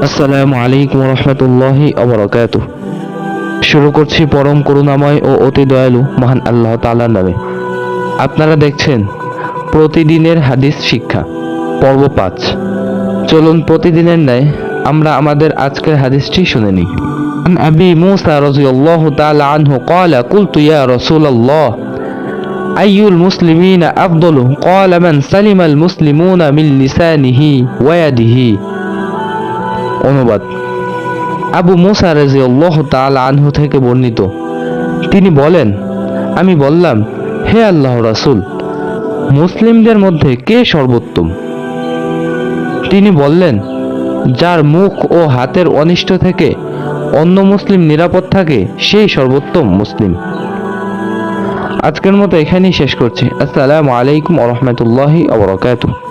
আসসালামু আলাইকুম রহমতুল্লাহি ওয়া শুরু করছি পরম করুণাময় ও অতি দয়ালু মহান আল্লাহ তাআলার নামে। আপনারা দেখছেন প্রতিদিনের হাদিস শিক্ষা পর্ব 5। চলুন প্রতিদিনের ন্যায় আমরা আমাদের আজকের হাদিসটি শুনে নিই। عن أبي موسى رضي الله تعالى عنه قال قلت يا رسول الله أي المسلمين أفضل قال من سلم المسلمون من لسانه ويده। অনুবাদ: আবু মুসা রাদিয়াল্লাহু তাআলা আনহু থেকে বর্ণিত, তিনি বলেন, আমি বললাম, হে আল্লাহর রাসূল, মুসলিমদের মধ্যে কে সর্বোত্তম? তিনি বললেন, যার মুখ ও হাতের অনিষ্ট থেকে অন্য মুসলিম নিরাপদ থাকে সেই সর্বোত্তম মুসলিম। আজকের মতো এখানেই শেষ করছি। আসসালামু আলাইকুম ওয়া রাহমাতুল্লাহি ওয়া বারাকাতুহু।